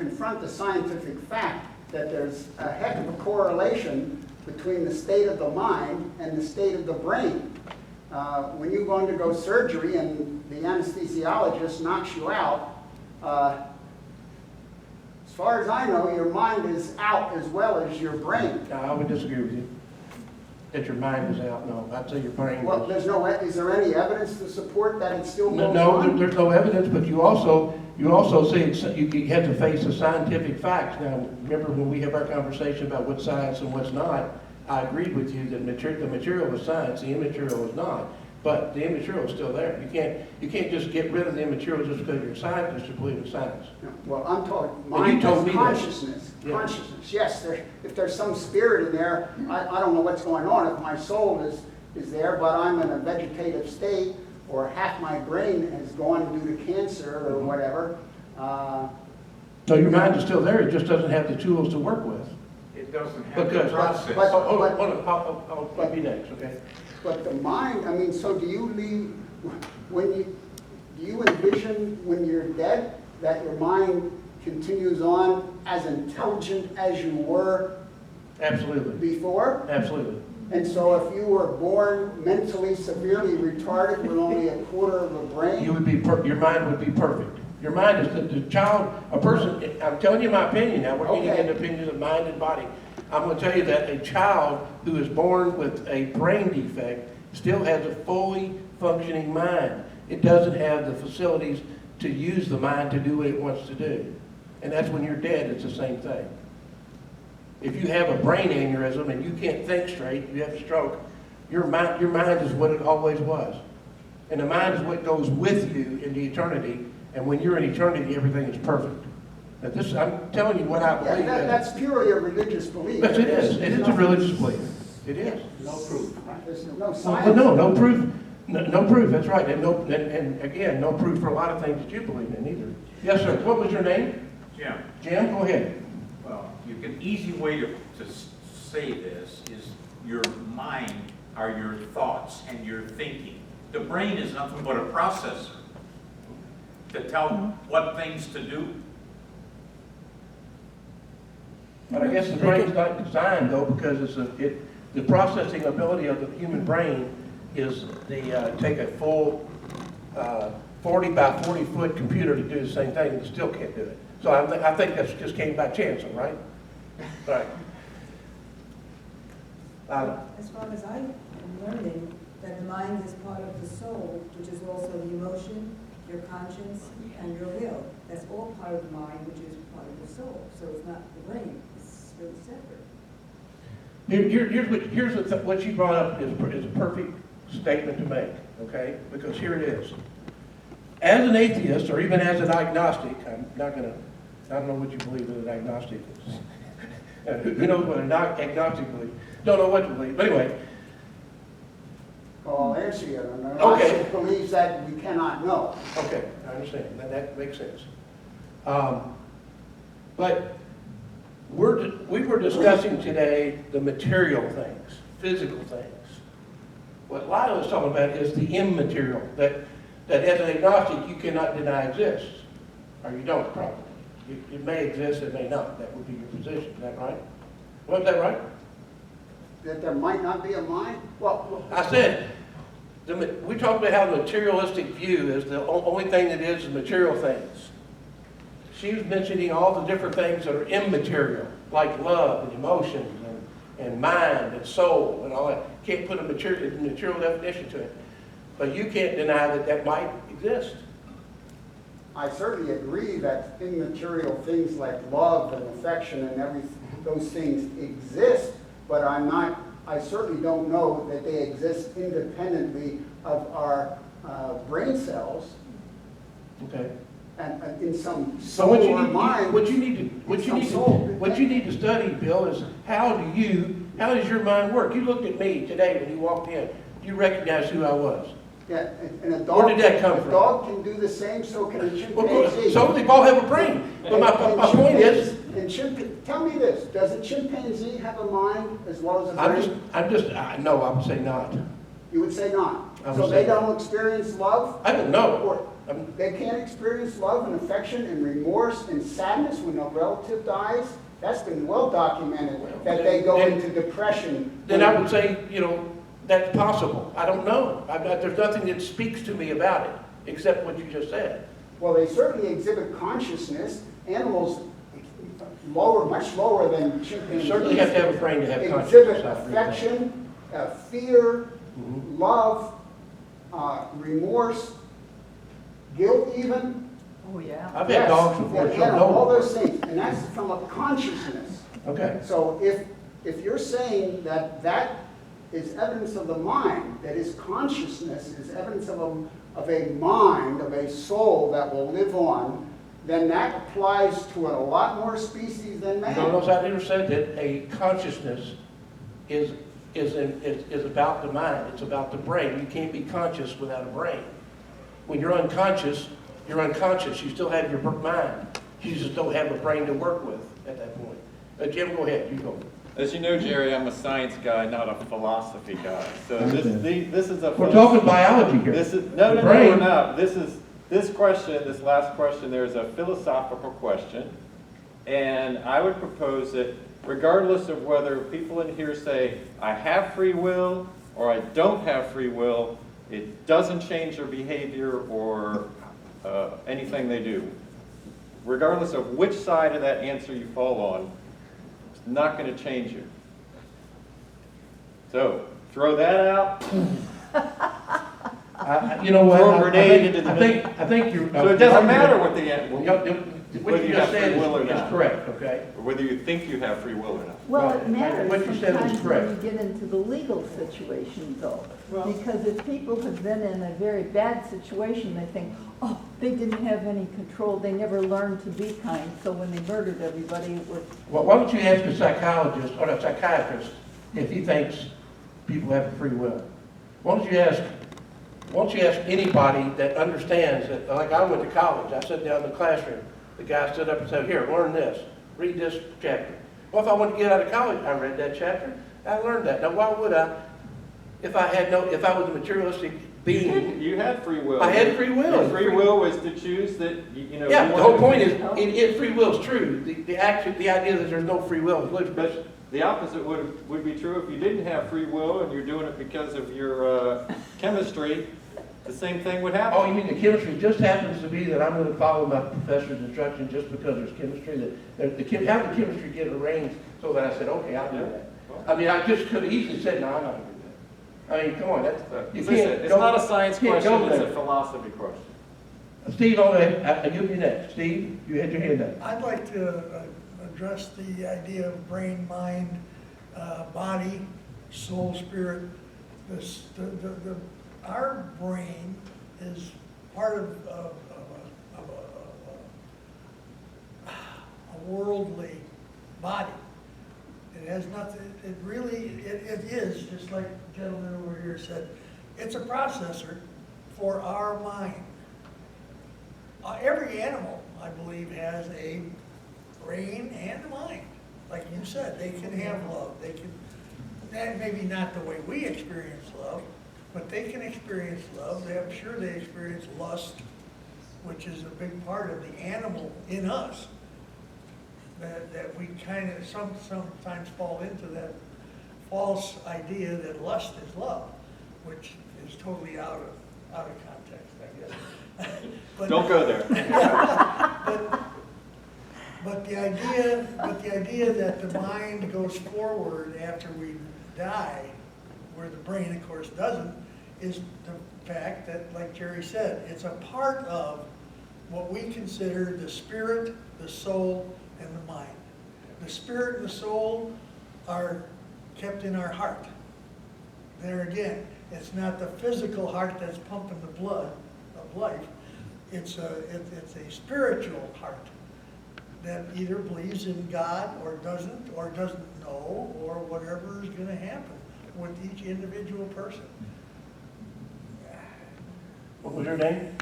confront the scientific fact that there's a heck of a correlation between the state of the mind and the state of the brain. When you go undergo surgery and the anesthesiologist knocks you out, as far as I know, your mind is out as well as your brain. No, I would disagree with you. That your mind is out, no. I'd say your brain Well, is. there's no, is there any evidence to support that it still goes No, on? there's no evidence, but you also say you have to face the scientific facts. Now, remember when we have our conversation about what's science and what's not, I agreed with you that the material was science, the immaterial was not. But the immaterial is still there. You can't just get rid of the immaterial just because you're a scientist to believe in science. No, well, I'm talking Well, you mind told is me that. consciousness. Yeah. Consciousness, yes. If there's some spirit in there, I don't know what's going on. If my soul is there, but I'm in a vegetative state, or half my brain has gone due to cancer or whatever. No, your mind is still there. It just doesn't have the tools to work with. It doesn't have the Because, process. hold on, I'll be next, okay? But the mind, I mean, so do you do you envision when you're dead that your mind continues on as intelligent as you were Absolutely, before? absolutely. And so if you were born mentally severely retarded with only a quarter of a brain? You would be, your mind would be perfect. Your mind is the child, a person, I'm telling you my opinion now, we're getting Okay. into opinions of mind and body. I'm going to tell you that a child who is born with a brain defect still has a fully functioning mind. It doesn't have the facilities to use the mind to do what it wants to do. And that's when you're dead, it's the same thing. If you have a brain aneurysm and you can't think straight, you have a stroke, your mind is what it always was. And the mind is what goes with you into eternity. And when you're in eternity, everything is perfect. Now this, I'm telling you what I Yeah, believe. that's purely a religious belief. Yes, it is. It is a religious belief. It is. No proof. There's no Well, science. no proof. No proof, that's right. And again, no proof for a lot of things that you believe in either. Yes, sir. What was your name? Jim, Jim, go ahead. well, an easy way to say this is your mind are your thoughts and your thinking. The brain is nothing but a processor to tell what things to do. But I guess the brain's not designed though because the processing ability of the human brain is take a full 40 by 40 foot computer to do the same thing and it still can't do it. So I think that's just came by chance, right? Right. As far as I am learning, that the mind is part of the soul, which is also the emotion, your conscience, and your will. That's all part of the mind, which is part of the soul. So it's not the brain, it's really separate. Here's what you brought up is a perfect statement to make, okay? Because here it is. As an atheist, or even as an agnostic, I don't know what you believe in an agnostic is. Who knows what an agnostic believes? Don't know what to believe. But anyway. Well, I'll answer you. An Okay. agnostic believes that we cannot know. Okay, I understand. That makes sense. But we were discussing today the material things, physical things. What Lila was talking about is the immaterial, that as an agnostic you cannot deny exists. Or you don't, probably. It may exist, it may not. That would be your position. Is that right? Wasn't that right? That there might not be a mind? Well, I said, we talked about how the materialistic view is the only thing that is material things. She was mentioning all the different things that are immaterial, like love and emotions and mind and soul and all that. Can't put a material definition to it. But you can't deny that might exist. I certainly agree that immaterial things like love and affection and those things exist, but I certainly don't know that they exist independently of our brain cells. Okay. And in some So soul what you or mind. need to study, Bill, is how does your mind work? You looked at me today when you walked in. Do you recognize who I was? Yeah, and a dog. Where did that come from? A dog can do the same, so can a Well, chimpanzee. so they all have a brain. But my point is, tell me this: does a chimpanzee have a mind as well as a brain? no, I would say not. You would say not. I would So say they don't experience love? I don't know. They can't experience love and affection and remorse and sadness when a relative dies. That's been well documented, that they go into depression. Then I would say, that's possible. I don't know. There's nothing that speaks to me about it, except what you just said. Well, they certainly exhibit consciousness. Animals much lower than chimpanzees. You certainly have to have a brain to have consciousness. Exhibit affection, fear, love, remorse, guilt even. Oh, yeah. I've had dogs before. Yeah, all those things, and that's from a consciousness. Okay. So if you're saying that that is evidence of the mind, that is consciousness, is evidence of a mind, of a soul that will live on, then that applies to a lot more species than man. Notice I never said that a consciousness is about the mind. It's about the brain. You can't be conscious without a brain. When you're unconscious, you're unconscious. You still have your mind. You just don't have a brain to work with at that point. Jim, go ahead. You go. As you know, Jerry, I'm a science guy, not a philosophy guy. So this is a... We're talking biology here. No, we're not. This question, this last question, there's a philosophical question. And I would propose that regardless of whether people in here say, I have free will or I don't have free will, it doesn't change their behavior or anything they do. Regardless of which side of that answer you fall on, it's not going to change you. So, throw that out. You know what? Throw a grenade into the I think you're... So it doesn't matter what the answer, What you just said is correct, okay? or whether you think you have free will or not. Well, Right. it matters What you said is sometimes correct. when you get into the legal situation, though. Well- Because if people have been in a very bad situation, they think, oh, they didn't have any control, they never learned to be kind, so when they murdered everybody, it was... Well, why don't you ask a psychologist or a psychiatrist if he thinks people have free will? Why don't you ask anybody that understands that, like I went to college, I sat down in the classroom, the guy stood up and said, here, learn this, read this chapter. Well, if I wanted to get out of college, I read that chapter, I learned that. Now, why would I, if I was a materialistic being? You had free will. I had free will. Your free will was to choose that, you know. Yeah, you but the whole wanted- point is, free will is true. The idea that there's no free will is ludicrous. But the opposite would be true if you didn't have free will and you're doing it because of your chemistry. The same thing would happen. Oh, you mean the chemistry just happens to be that I'm going to follow my professor's instruction just because there's chemistry? How did chemistry get arranged so that I said, okay, I'll do that? I mean, I just could have easily said, no, I'm not going to do that. I mean, come on, that's... You Listen, can't it's go- not a science can't question, go it's there. a philosophy question. Steve, I'll give you next. Steve, you had your hand up. I'd like to address the idea of brain, mind, body, soul, spirit. Our brain is part of a worldly body. It has nothing, it is, just like the gentleman over here said, it's a processor for our mind. Every animal, I believe, has a brain and a mind. Like you said, they can have love. They can, maybe not the way we experience love, but they can experience love. I'm sure they experience lust, which is a big part of the animal in us. That we kind of sometimes fall into that false idea that lust is love, which is totally out of context, I guess. But, Don't go there. but the idea that the mind goes forward after we die, where the brain, of course, doesn't, is the fact that, like Jerry said, it's a part of what we consider the spirit, the soul, and the mind. The spirit and the soul are kept in our heart. There again, it's not the physical heart that's pumping the blood of life. It's a spiritual heart that either believes in God or doesn't know, or whatever is going to happen with each individual person. What was your name?